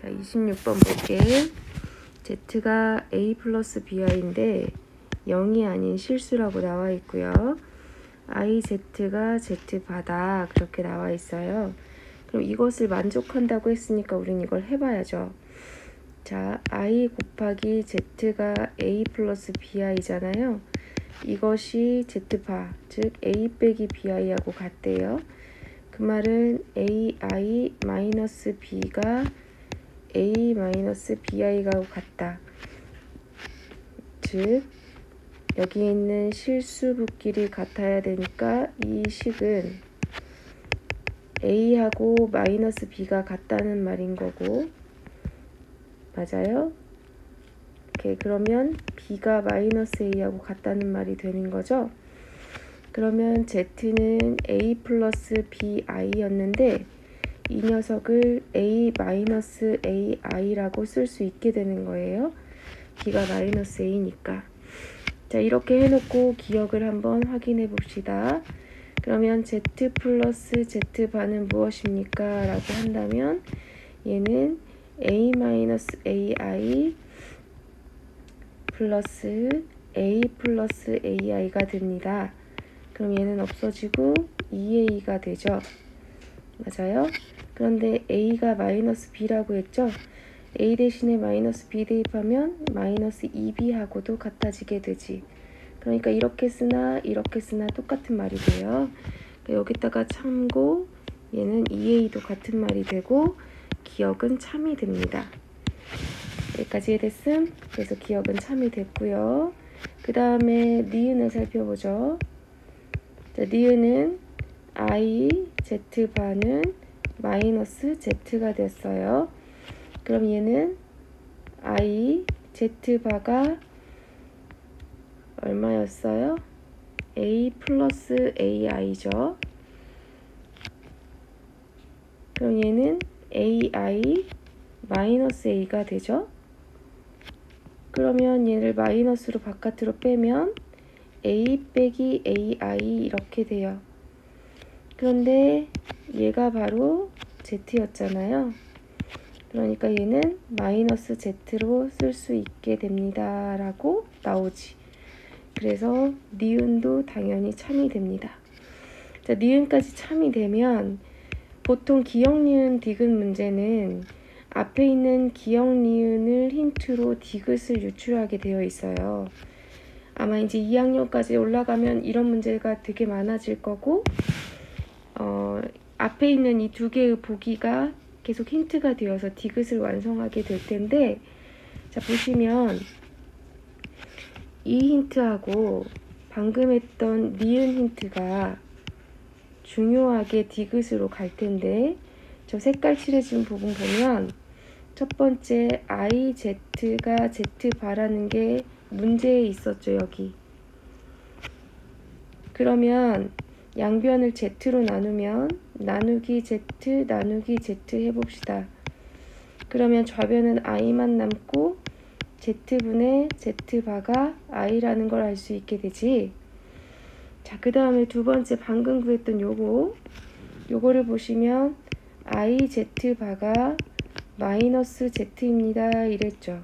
자, 26번 볼게. z가 a 플러스 bi인데 0이 아닌 실수라고 나와 있고요. iz가 z바다 그렇게 나와 있어요. 그럼 이것을 만족한다고 했으니까 우린 이걸 해봐야죠. 자, i 곱하기 z가 a 플러스 bi잖아요. 이것이 z바, 즉 a 빼기 bi하고 같대요. 그 말은 ai 마이너스 b가 a 마이너스 bi하고 같다. 즉 여기 있는 실수부끼리 같아야 되니까 이 식은 a하고 마이너스 b가 같다는 말인 거고, 맞아요? 오케이, 그러면 b가 마이너스 a하고 같다는 말이 되는 거죠. 그러면 z는 a 플러스 bi였는데 이 녀석을 a 마이너스 ai라고 쓸 수 있게 되는 거예요. b가 마이너스 a니까. 자, 이렇게 해놓고 기억을 한번 확인해 봅시다. 그러면 z 플러스 z바는 무엇입니까? 라고 한다면 얘는 a 마이너스 ai 플러스 a 플러스 ai가 됩니다. 그럼 얘는 없어지고 2a가 되죠. 맞아요? 그런데 a가 마이너스 b라고 했죠? a 대신에 마이너스 b 대입하면 마이너스 2b하고도 같아지게 되지. 그러니까 이렇게 쓰나 똑같은 말이 돼요. 여기다가 참고 얘는 2a도 같은 말이 되고 기억은 참이 됩니다. 여기까지 이해됐음? 그래서 기억은 참이 됐고요. 그 다음에 니은을 살펴보죠. 자, 니은은 i, z바는 마이너스 z가 됐어요. 그럼 얘는 i, z바가 얼마였어요? a 플러스 ai죠. 그럼 얘는 ai 마이너스 a가 되죠. 그러면 얘를 마이너스로 바깥으로 빼면 a 빼기 ai 이렇게 돼요. 그런데 얘가 바로 z였잖아요. 그러니까 얘는 마이너스 z로 쓸 수 있게 됩니다 라고 나오지. 그래서 니은도 당연히 참이 됩니다. 자, 니은까지 참이 되면 보통 기역, 니은, 디귿 문제는 앞에 있는 기역, 니은을 힌트로 디귿을 유출하게 되어 있어요. 아마 이제 2학년까지 올라가면 이런 문제가 되게 많아질 거고, 앞에 있는 이 두 개의 보기가 계속 힌트가 되어서 디귿을 완성하게 될 텐데, 자, 보시면 이 힌트하고 방금 했던 니은 힌트가 중요하게 디귿으로 갈 텐데, 저 색깔 칠해진 부분 보면 첫 번째 IZ가 Z바라는 게 문제에 있었죠, 여기. 그러면 양변을 Z로 나누면 나누기 Z 나누기 Z 해봅시다. 그러면 좌변은 I만 남고 Z분의 Z바가 I라는 걸 알 수 있게 되지. 자, 그 다음에 두 번째 방금 구했던 요거를 보시면 IZ바가 마이너스 Z입니다 이랬죠.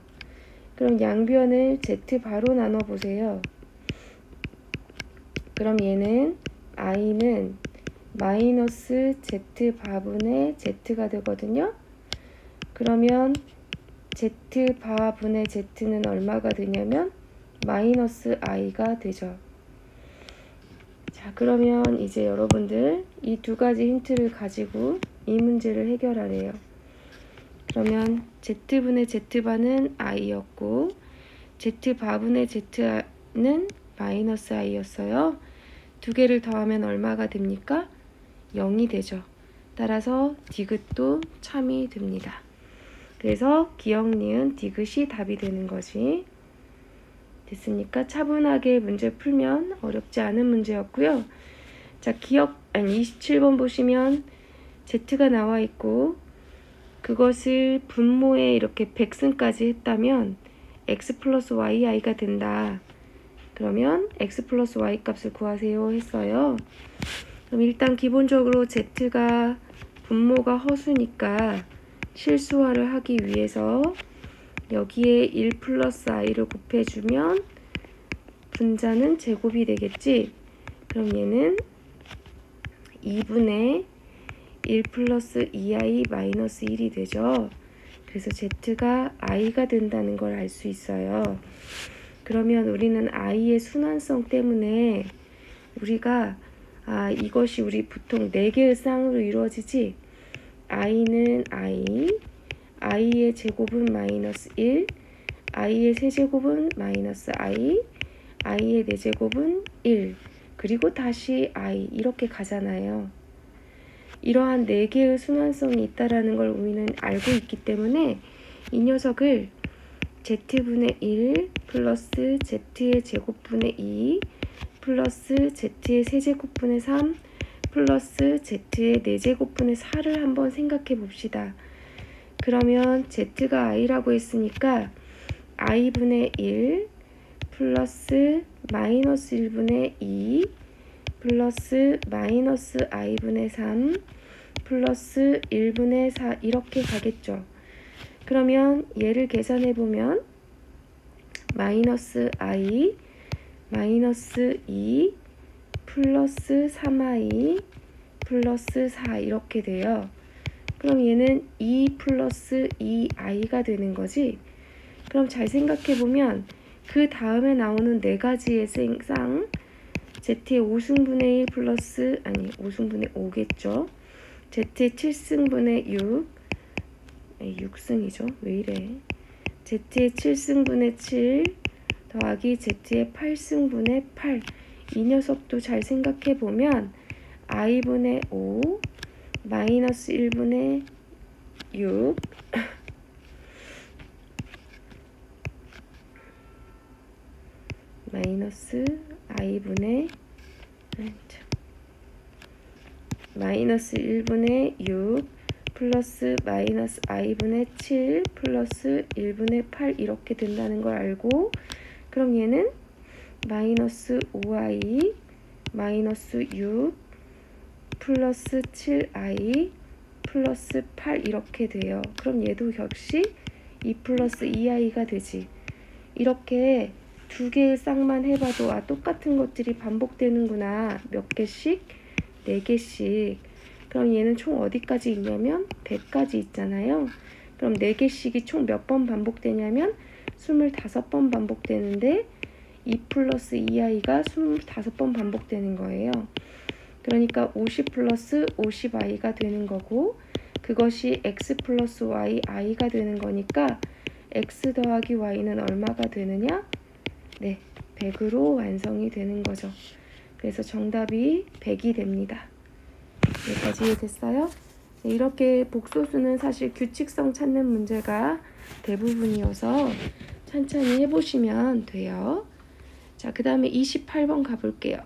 그럼 양변을 Z바로 나눠보세요. 그럼 얘는 I는 마이너스 Z바분의 Z가 되거든요. 그러면 Z바분의 Z는 얼마가 되냐면 마이너스 I가 되죠. 자, 그러면 이제 여러분들 이 두 가지 힌트를 가지고 이 문제를 해결하래요. 그러면 Z분의 Z바는 I였고 Z바분의 Z는 마이너스 I였어요. 두 개를 더하면 얼마가 됩니까? 0이 되죠. 따라서 디귿도 참이 됩니다. 그래서 기역, 니은, 디귿이 답이 되는 거지. 됐습니까? 차분하게 문제 풀면 어렵지 않은 문제였고요. 자, 27번 보시면 Z가 나와 있고 그것을 분모에 이렇게 백승까지 했다면 x 플러스 yi가 된다. 그러면 x 플러스 y 값을 구하세요 했어요. 그럼 일단 기본적으로 z가 분모가 허수니까 실수화를 하기 위해서 여기에 1 플러스 i를 곱해주면 분자는 제곱이 되겠지? 그럼 얘는 2분의 1 플러스 2i 마이너스 1이 되죠. 그래서 z가 i가 된다는 걸 알 수 있어요. 그러면 우리는 i의 순환성 때문에 우리가 이것이 우리 보통 4개의 쌍으로 이루어지지? i는 i의 제곱은 마이너스 1, i의 세제곱은 마이너스 i의 4제곱은 1, 그리고 다시 i 이렇게 가잖아요. 이러한 4개의 순환성이 있다라는 걸 우리는 알고 있기 때문에 이 녀석을 z분의 1 플러스 z의 제곱분의 2 플러스 z의 세제곱분의 3 플러스 z의 4제곱분의 4를 한번 생각해 봅시다. 그러면 z가 i라고 했으니까 i분의 1 플러스 마이너스 1분의 2 플러스 마이너스 i분의 3 플러스 1분의 4 이렇게 가겠죠. 그러면 얘를 계산해 보면 마이너스 i 마이너스 2 플러스 3i 플러스 4 이렇게 돼요. 그럼 얘는 2 플러스 2i가 되는 거지. 그럼 잘 생각해 보면 그 다음에 나오는 4가지의 쌍 z의 5승분의 1 플러스 5승분의 5겠죠. z의 7승분의 6 6승이죠. 왜 이래. z의 7승분의 7 더하기 z의 8승분의 8. 이 녀석도 잘 생각해 보면 i분의 5 마이너스 1분의 6 마이너스 i분의 마이너스 1분의 6 플러스 마이너스 i분의 7 플러스 1분의 8 이렇게 된다는 걸 알고, 그럼 얘는 마이너스 5i 마이너스 6 플러스 7i 플러스 8 이렇게 돼요. 그럼 얘도 역시 2 플러스 2i가 되지. 이렇게 2개의 쌍만 해봐도 똑같은 것들이 반복되는구나. 몇 개씩? 4개씩. 그럼 얘는 총 어디까지 있냐면 100까지 있잖아요. 그럼 4개씩이 총 몇 번 반복되냐면 25번 반복되는데 2 플러스 2i가 25번 반복되는 거예요. 그러니까 50 플러스 50i가 되는 거고, 그것이 x 플러스 y, i가 되는 거니까 x 더하기 y는 얼마가 되느냐? 네, 100으로 완성이 되는 거죠. 그래서 정답이 100이 됩니다. 여기까지 이해됐어요? 네, 이렇게 복소수는 사실 규칙성 찾는 문제가 대부분이어서 천천히 해보시면 돼요. 자, 그 다음에 28번 가볼게요.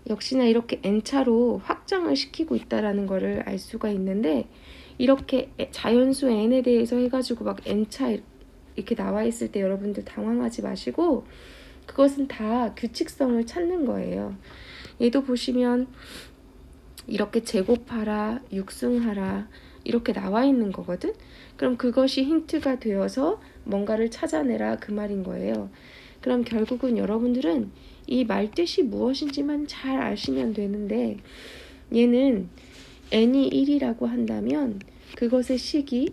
역시나 이렇게 n차로 확장을 시키고 있다라는 거를 알 수가 있는데, 이렇게 자연수 n에 대해서 해가지고 막 n차 이렇게 나와 있을 때 여러분들 당황하지 마시고, 그것은 다 규칙성을 찾는 거예요. 얘도 보시면 이렇게 제곱하라, 육승하라 이렇게 나와 있는 거거든. 그럼 그것이 힌트가 되어서 뭔가를 찾아내라 그 말인 거예요. 그럼 결국은 여러분들은 이 말뜻이 무엇인지만 잘 아시면 되는데, 얘는 n이 1이라고 한다면 그것의 식이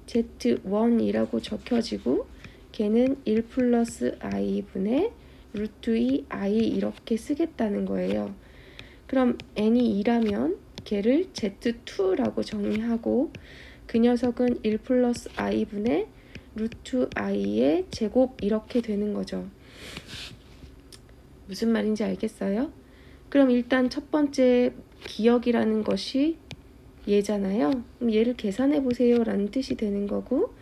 z1이라고 적혀지고, 걔는 1 플러스 i분의 루트 2i 이렇게 쓰겠다는 거예요. 그럼 n이 2라면 걔를 z2라고 정의하고, 그 녀석은 1 플러스 i분의 루트 i의 제곱 이렇게 되는 거죠. 무슨 말인지 알겠어요? 그럼 일단 첫 번째 기억이라는 것이 얘잖아요. 그럼 얘를 계산해 보세요 라는 뜻이 되는 거고,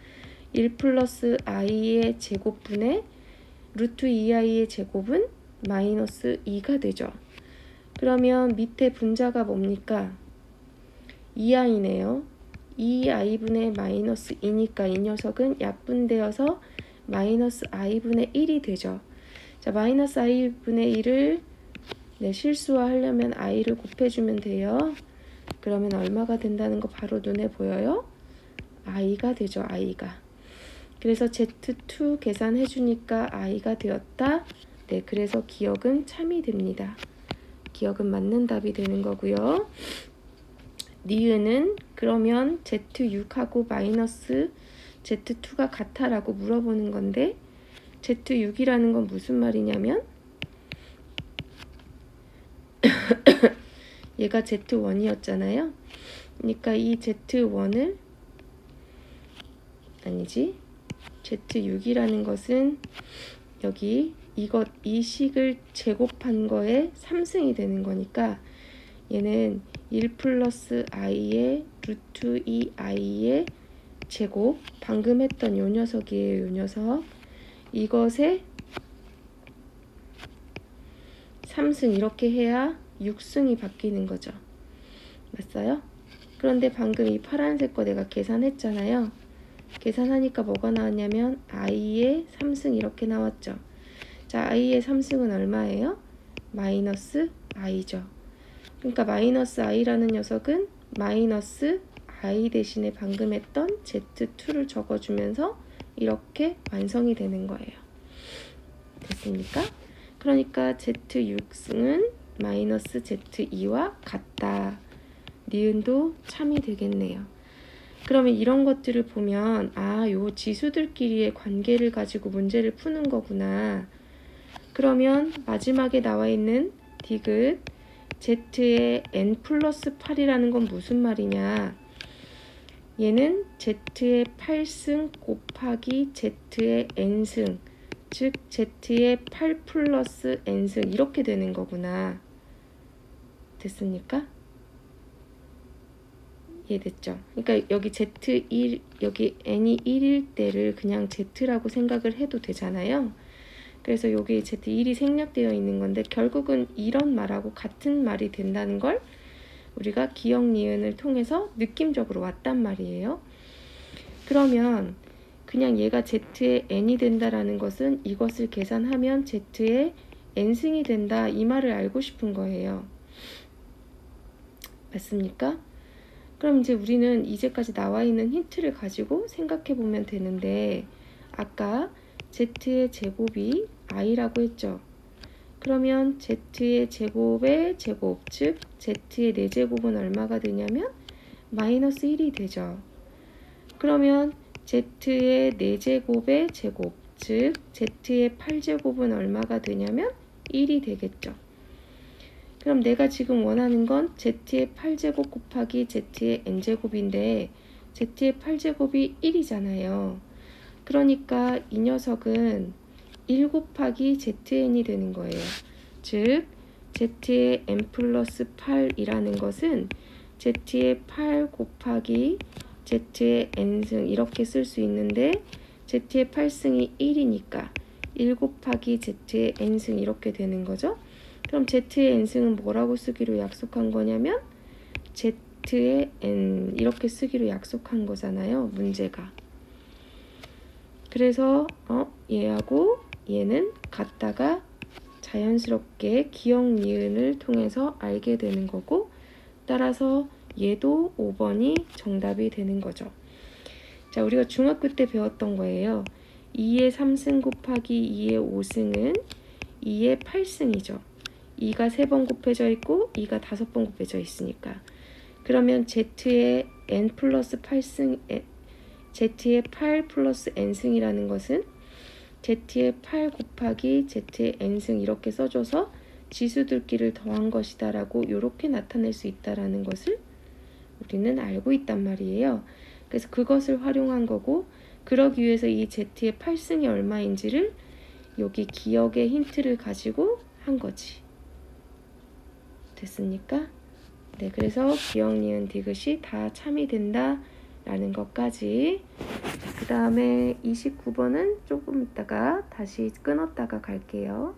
1 플러스 i의 제곱분의 루트 2i의 제곱은 마이너스 2가 되죠. 그러면 밑에 분자가 뭡니까? 2i네요. 2i분의 마이너스 2니까 이 녀석은 약분되어서 마이너스 i분의 1이 되죠. 자, 마이너스 i분의 1을 실수화하려면 i를 곱해주면 돼요. 그러면 얼마가 된다는 거 바로 눈에 보여요? i가 되죠. i가. 그래서 Z2 계산해 주니까 i가 되었다. 네, 그래서 기억은 참이 됩니다. 기억은 맞는 답이 되는 거고요. 니은은 그러면 Z6하고 마이너스 Z2가 같아 라고 물어보는 건데 Z6이라는 건 무슨 말이냐면 얘가 Z1이었잖아요. 그러니까 이 Z1을 아니지 Z6이라는 것은 여기 이 식을 제곱한 거에 3승이 되는 거니까 얘는 1 플러스 i의 루트 2i의 제곱, 방금 했던 요 녀석이에요. 요 녀석. 이것에 3승 이렇게 해야 6승이 바뀌는 거죠. 맞아요? 그런데 방금 이 파란색 거 내가 계산했잖아요. 계산하니까 뭐가 나왔냐면 i의 3승 이렇게 나왔죠. 자, i의 3승은 얼마예요? 마이너스 i죠. 그러니까 마이너스 i라는 녀석은 마이너스 i 대신에 방금 했던 z2를 적어주면서 이렇게 완성이 되는 거예요. 됐습니까? 그러니까 z6승은 마이너스 z2와 같다. 니은도 참이 되겠네요. 그러면 이런 것들을 보면 요 지수들끼리의 관계를 가지고 문제를 푸는 거구나. 그러면 마지막에 나와 있는 디귿 z의 n 플러스 8이라는 건 무슨 말이냐. 얘는 z의 8승 곱하기 z의 n승, 즉 z의 8 플러스 n승 이렇게 되는 거구나. 됐습니까? 이해됐죠? 그러니까 여기 z1, 여기 n이 1일 때를 그냥 z라고 생각을 해도 되잖아요. 그래서 여기 z1이 생략되어 있는 건데 결국은 이런 말하고 같은 말이 된다는 걸 우리가 기억 니은을 통해서 느낌적으로 왔단 말이에요. 그러면 그냥 얘가 z의 n이 된다라는 것은 이것을 계산하면 z의 n승이 된다 이 말을 알고 싶은 거예요. 맞습니까? 그럼 이제 우리는 이제까지 나와 있는 힌트를 가지고 생각해 보면 되는데 아까 z의 제곱이 i라고 했죠. 그러면 z의 제곱의 제곱, 즉 z의 4제곱은 얼마가 되냐면 마이너스 1이 되죠. 그러면 z의 4제곱의 제곱, 즉 z의 8제곱은 얼마가 되냐면 1이 되겠죠. 그럼 내가 지금 원하는 건 z의 8제곱 곱하기 z의 n제곱인데 z의 8제곱이 1이잖아요. 그러니까 이 녀석은 1 곱하기 zn이 되는 거예요. 즉 z의 n 플러스 8이라는 것은 z의 8 곱하기 z의 n승 이렇게 쓸 수 있는데 z의 8승이 1이니까 1 곱하기 z의 n승 이렇게 되는 거죠. 그럼 z의 n승은 뭐라고 쓰기로 약속한 거냐면 z의 n 이렇게 쓰기로 약속한 거잖아요. 문제가. 그래서 얘하고 얘는 같다가 자연스럽게 기억 니은을 통해서 알게 되는 거고 따라서 얘도 5번이 정답이 되는 거죠. 자, 우리가 중학교 때 배웠던 거예요. 2의 3승 곱하기 2의 5승은 2의 8승이죠. 2가 3번 곱해져 있고 2가 5번 곱해져 있으니까. 그러면 z의 n 플러스 8승, z의 8 플러스 n승이라는 것은 z의 8 곱하기 z의 n승 이렇게 써줘서 지수들끼리를 더한 것이다 라고 이렇게 나타낼 수 있다라는 것을 우리는 알고 있단 말이에요. 그래서 그것을 활용한 거고 그러기 위해서 이 z의 8승이 얼마인지를 여기 기억의 힌트를 가지고 한 거지. 됐습니까? 네, 그래서 기억, 니은, 디귿이 다 참이 된다 라는 것까지. 그 다음에 29번은 조금 있다가 다시 끊었다가 갈게요.